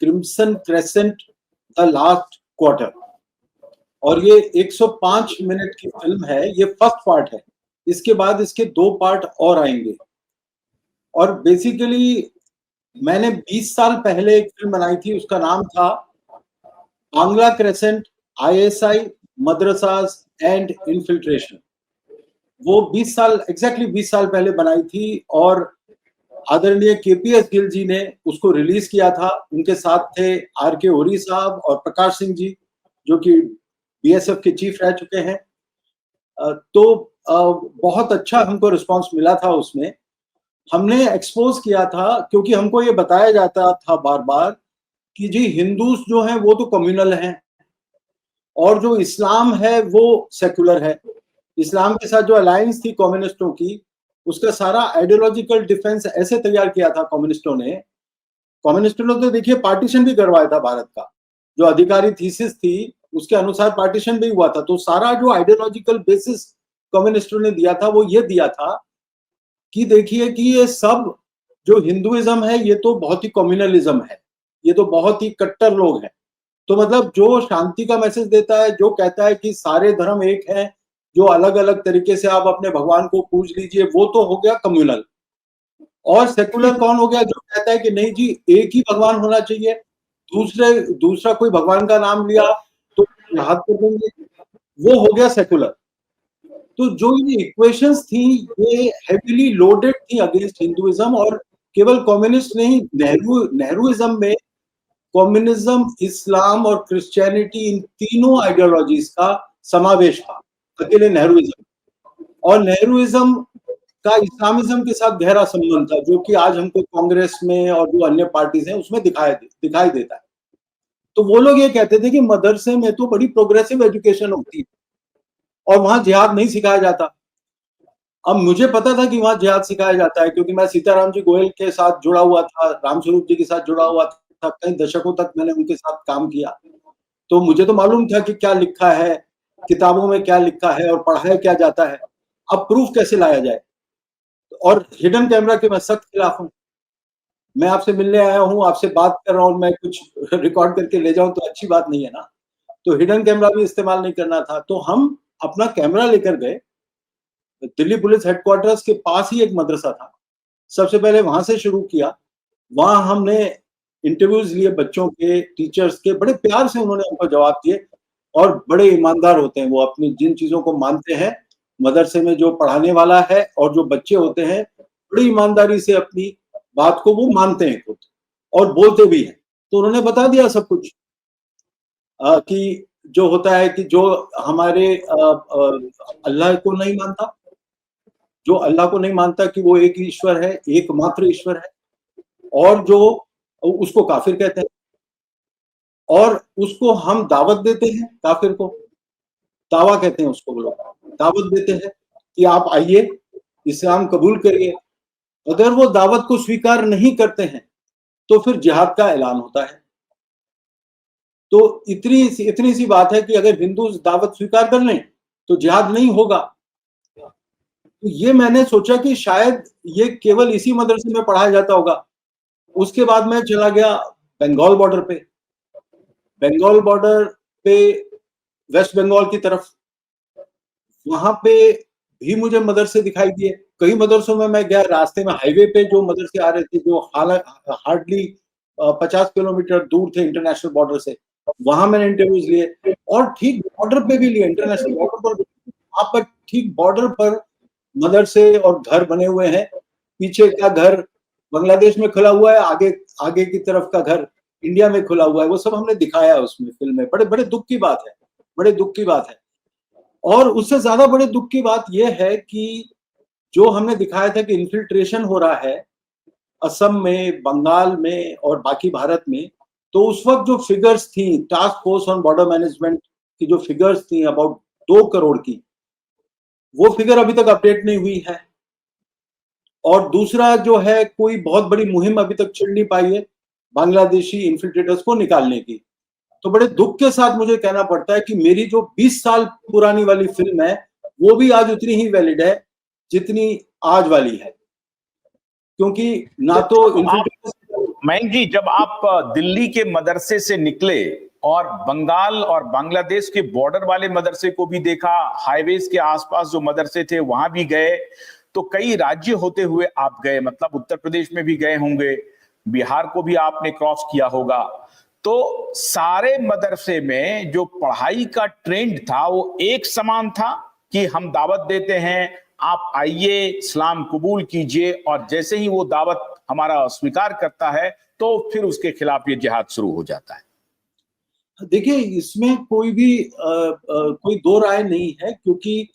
Crimson crescent the last quarter, और ये 105 minute की फिल्म है। ये फर्स्ट पार्ट है, इसके बाद इसके 2 पार्ट और आएंगे। और बेसिकली मैंने 20 साल पहले एक फिल्म बनाई थी, उसका नाम था Bangla crescent, ISI, madrasas and infiltration. वो 20 साल एग्जैक्टली 20 साल पहले बनाई थी, और आदरणीय KPS गिल जी ने उसको रिलीज किया था। उनके साथ थे RK ओरी साहब और प्रकाश सिंह जी, जो कि BSF के चीफ रह चुके हैं। तो बहुत अच्छा हमको रिस्पांस मिला था उसमें। हमने एक्सपोज किया था, क्योंकि हमको ये बताया जाता था बार बार कि जी हिंदूज जो हैं वो तो कम्युनल हैं, और जो इस्लाम है वो सेकुलर है। इस्लाम के साथ जो अलायंस थी कम्युनिस्टों की, उसका सारा आइडियोलॉजिकल डिफेंस ऐसे तैयार किया था कम्युनिस्टों ने। तो देखिए पार्टीशन भी करवाया था भारत का, जो अधिकारी थीसिस थी उसके अनुसार पार्टीशन भी हुआ था। तो सारा जो आइडियोलॉजिकल बेसिस कम्युनिस्टों ने दिया था वो ये दिया था कि देखिए कि ये सब जो हिंदुइज्म है ये तो बहुत ही कम्युनलिज्म है, ये तो बहुत ही कट्टर लोग हैं। तो मतलब जो शांति का मैसेज देता है, जो कहता है कि सारे धर्म एक हैं, जो अलग अलग तरीके से आप अपने भगवान को पूज लीजिए, वो तो हो गया कम्युनल। और सेकुलर कौन हो गया? जो कहता है कि नहीं जी एक ही भगवान होना चाहिए, दूसरा कोई भगवान का नाम लिया तो हाथ कर देंगे, वो हो गया सेकुलर। तो जो ये इक्वेशंस थी ये हेवीली लोडेड थी अगेंस्ट हिंदुइज्म, और केवल कम्युनिस्ट नहीं, नेहरूइज्म में कम्युनिज्म, इस्लाम और क्रिश्चियनिटी, इन तीनों आइडियोलॉजीज का समावेश था अकेले नेहरूइज्म। और नेहरूइज्म का इस्लामिज्म के साथ गहरा संबंध था, जो कि आज हमको कांग्रेस में और जो अन्य पार्टीज हैं उसमें दिखाई देता है। तो वो लोग ये कहते थे कि मदरसे में तो बड़ी प्रोग्रेसिव एजुकेशन होती है और वहां जिहाद नहीं सिखाया जाता। अब मुझे पता था कि वहां जिहाद सिखाया जाता है, क्योंकि मैं सीताराम जी गोयल के साथ जुड़ा हुआ था, रामस्वरूप जी के साथ जुड़ा हुआ था, कई दशकों तक मैंने उनके साथ काम किया। तो मुझे तो मालूम था कि क्या लिखा है किताबों में, क्या लिखा है और पढ़ाया क्या जाता है। अब प्रूफ कैसे लाया जाए? और हिडन कैमरा के मैं सख्त खिलाफ हूँ। मैं आपसे मिलने आया हूँ, आपसे बात कर रहा हूँ, मैं कुछ रिकॉर्ड करके ले जाऊं तो अच्छी बात नहीं है ना। तो हिडन कैमरा भी इस्तेमाल नहीं करना था। तो हम अपना कैमरा लेकर गए, दिल्ली पुलिस हेडक्वार्टर्स के पास ही एक मदरसा था, सबसे पहले वहां से शुरू किया। वहां हमने इंटरव्यूज लिए बच्चों के, टीचर्स के, बड़े प्यार से उन्होंने हमको जवाब दिए, और बड़े ईमानदार होते हैं वो, अपनी जिन चीजों को मानते हैं मदरसे में जो पढ़ाने वाला है और जो बच्चे होते हैं, बड़ी ईमानदारी से अपनी बात को वो मानते हैं खुद और बोलते भी हैं। तो उन्होंने बता दिया सब कुछ कि जो होता है कि जो हमारे अल्लाह को नहीं मानता, जो अल्लाह को नहीं मानता कि वो एक ईश्वर है, एकमात्र ईश्वर है, और जो उसको काफिर कहते हैं, और उसको हम दावत देते हैं, काफिर को दावा कहते हैं, उसको वो लोग दावत देते हैं कि आप आइए इस्लाम कबूल करिए। अगर वो दावत को स्वीकार नहीं करते हैं तो फिर जिहाद का ऐलान होता है। तो इतनी सी बात है कि अगर हिंदू दावत स्वीकार कर लें तो जिहाद नहीं होगा। तो ये मैंने सोचा कि शायद ये केवल इसी मदरसे में पढ़ाया जाता होगा। उसके बाद मैं चला गया बंगाल बॉर्डर पे, बंगाल बॉर्डर पे वेस्ट बंगाल की तरफ, वहां पे भी मुझे मदरसे दिखाई दिए। कई मदरसों में मैं गया, रास्ते में हाईवे पे जो मदरसे आ रहे थे जो हार्डली 50 किलोमीटर दूर थे इंटरनेशनल बॉर्डर से, वहां मैंने इंटरव्यूज लिए, और ठीक बॉर्डर पे भी लिए, इंटरनेशनल बॉर्डर पर, वहां पर ठीक बॉर्डर पर मदरसे और घर बने हुए हैं। पीछे का घर बांग्लादेश में खुला हुआ है, आगे आगे की तरफ का घर इंडिया में खुला हुआ है। वो सब हमने दिखाया है उसमें फिल्म में। बड़े बड़े दुख की बात है, बड़े दुख की बात है। और उससे ज्यादा बड़े दुख की बात यह है कि जो हमने दिखाया था कि इन्फिल्ट्रेशन हो रहा है असम में, बंगाल में और बाकी भारत में, तो उस वक्त जो फिगर्स थी task force on border management की, जो फिगर्स थी अबाउट 2 करोड़ की, वो फिगर अभी तक अपडेट नहीं हुई है। और दूसरा जो है, कोई बहुत बड़ी मुहिम अभी तक छिड़ नहीं पाई है बांग्लादेशी इन्फिल्ट्रेटर्स को निकालने की। तो बड़े दुख के साथ मुझे कहना पड़ता है कि मेरी जो 20 साल पुरानी वाली फिल्म है वो भी आज उतनी ही वैलिड है जितनी आज वाली है, क्योंकि ना तो इन्फिल्ट्रेटर्स मयंक जी, जब आप दिल्ली के मदरसे से निकले और बंगाल और बांग्लादेश के बॉर्डर वाले मदरसे को भी देखा, हाईवेज के आसपास जो मदरसे थे वहां भी गए, तो कई राज्य होते हुए आप गए, मतलब उत्तर प्रदेश में भी गए होंगे, बिहार को भी आपने क्रॉस किया होगा। तो सारे मदरसे में जो पढ़ाई का ट्रेंड था वो एक समान था कि हम दावत देते हैं, आप आइए, इस्लाम कबूल कीजिए, और जैसे ही वो दावत हमारा स्वीकार करता है तो फिर उसके खिलाफ ये जिहाद शुरू हो जाता है? देखिए, इसमें कोई भी कोई दो राय नहीं है, क्योंकि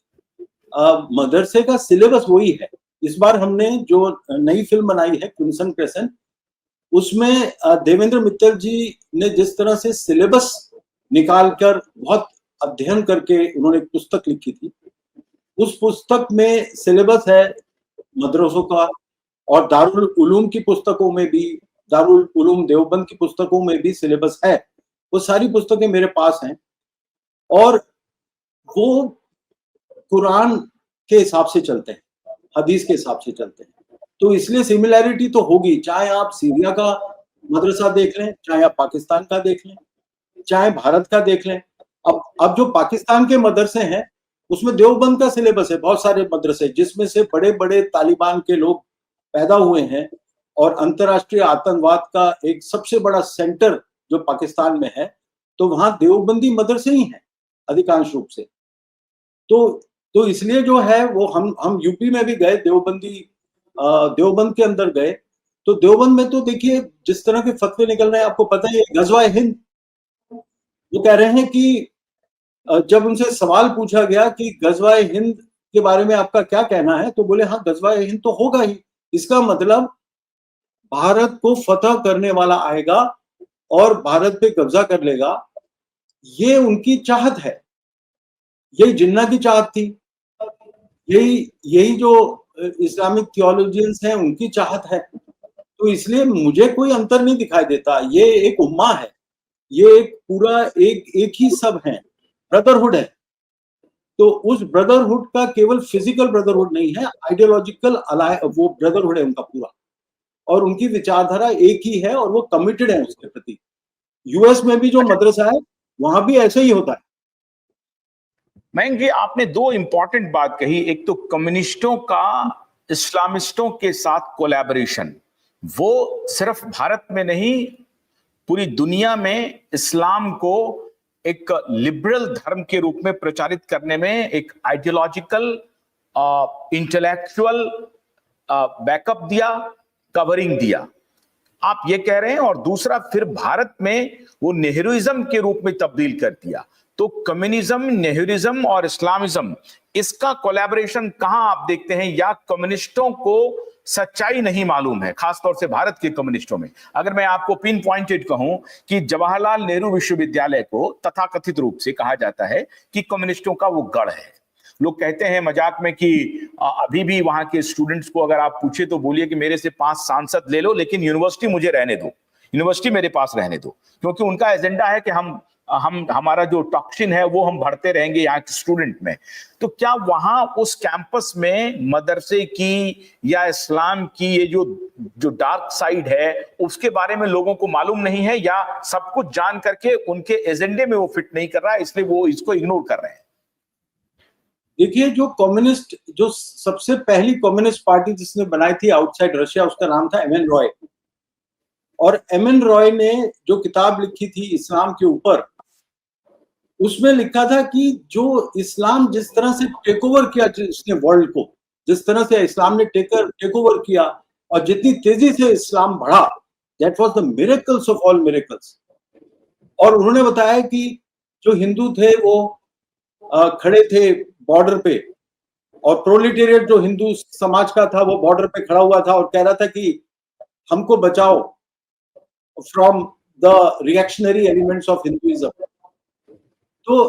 मदरसे का सिलेबस वही है। इस बार हमने जो नई फिल्म बनाई है क्रिम्सन क्रेसेंट, उसमें देवेंद्र मित्तल जी ने जिस तरह से सिलेबस निकालकर बहुत अध्ययन करके उन्होंने एक पुस्तक लिखी थी, उस पुस्तक में सिलेबस है मदरसों का, और दारुल उलूम की पुस्तकों में भी, दारुल उलूम देवबंद की पुस्तकों में भी सिलेबस है। वो सारी पुस्तकें मेरे पास हैं, और वो कुरान के हिसाब से चलते हैं, हदीस के हिसाब से चलते हैं। तो इसलिए सिमिलैरिटी तो होगी, चाहे आप सीरिया का मदरसा देख लें, चाहे आप पाकिस्तान का देख लें, चाहे भारत का देख लें। अब जो पाकिस्तान के मदरसे हैं, उसमें देवबंद का सिलेबस है, बहुत सारे मदरसे, जिसमें से बड़े-बड़े तालिबान के लोग पैदा हुए हैं, और अंतर्राष्ट्रीय आतंकवाद का एक सबसे बड़ा सेंटर जो पाकिस्तान में है, तो वहां देवबंदी मदरसे ही हैं अधिकांश रूप से। तो इसलिए जो है वो हम यूपी में भी गए, देवबंद के अंदर गए, तो देवबंद में तो देखिए जिस तरह के फतवे निकल रहे हैं, आपको पता ही है, गजवाए हिंद। वो कह रहे हैं कि जब उनसे सवाल पूछा गया कि गजवाए हिंद के बारे में आपका क्या कहना है, तो बोले हाँ, गजवाए हिंद तो होगा ही। इसका मतलब भारत को फतह करने वाला आएगा और भारत पे कब्जा कर लेगा, ये उनकी चाहत है। यही जिन्ना की चाहत थी, यही जो इस्लामिक थियोलॉजियंस हैं उनकी चाहत है। तो इसलिए मुझे कोई अंतर नहीं दिखाई देता। ये एक उम्मा है, ये एक पूरा एक ही सब है, ब्रदरहुड है। तो उस ब्रदरहुड का केवल फिजिकल ब्रदरहुड नहीं है, आइडियोलॉजिकल वो ब्रदरहुड है उनका पूरा, और उनकी विचारधारा एक ही है, और वो कमिटेड है उसके प्रति। यूएस में भी जो मदरसा है वहां भी ऐसे ही होता है। मयंक जी, आपने दो इंपॉर्टेंट बात कही, एक तो कम्युनिस्टों का इस्लामिस्टों के साथ कोलैबोरेशन, वो सिर्फ भारत में नहीं पूरी दुनिया में इस्लाम को एक लिबरल धर्म के रूप में प्रचारित करने में एक आइडियोलॉजिकल इंटेलेक्चुअल बैकअप दिया, कवरिंग दिया, आप ये कह रहे हैं। और दूसरा, फिर भारत में वो नेहरूइज्म के रूप में तब्दील कर दिया। तो कम्युनिज्म, नेहरूइज्म और इस्लामिज्म, इसका कोलैबोरेशन कहां आप देखते हैं? या कम्युनिस्टों को सच्चाई नहीं मालूम है, खासतौर से भारत के कम्युनिस्टों में? अगर मैं आपको पिन पॉइंटेड कहूं कि जवाहरलाल नेहरू विश्वविद्यालय को तथाकथित रूप से कहा जाता है कि कम्युनिस्टों का वो गढ़ है। लोग कहते हैं मजाक में कि अभी भी वहां के स्टूडेंट्स को अगर आप पूछे तो बोलिए कि मेरे से 5 सांसद ले लो, लेकिन यूनिवर्सिटी मुझे रहने दो, यूनिवर्सिटी मेरे पास रहने दो, क्योंकि उनका एजेंडा है कि हमारा जो टॉक्सिन है वो हम भरते रहेंगे यहाँ के स्टूडेंट में। तो क्या वहां उस कैंपस में मदरसे की या इस्लाम की ये जो डार्क साइड है उसके बारे में लोगों को मालूम नहीं है, या सब कुछ जान करके उनके एजेंडे में वो फिट नहीं कर रहा है इसलिए वो इसको इग्नोर कर रहे हैं? देखिए, जो सबसे पहली कम्युनिस्ट पार्टी जिसने बनाई थी आउटसाइड रशिया, उसका नाम था एम एन रॉय। और एम एन रॉय ने जो किताब लिखी थी इस्लाम के ऊपर, उसमें लिखा था कि जो इस्लाम जिस तरह से टेक ओवर किया इसने वर्ल्ड को, जिस तरह से इस्लाम ने टेक ओवर किया और जितनी तेजी से इस्लाम बढ़ा, that was the miracles of all miracles. और उन्होंने बताया कि जो हिंदू थे वो खड़े थे बॉर्डर पे, और प्रोलिटेरिएट जो हिंदू समाज का था वो बॉर्डर पे खड़ा हुआ था और कह रहा था कि हमको बचाओ from the reactionary elements of Hinduism.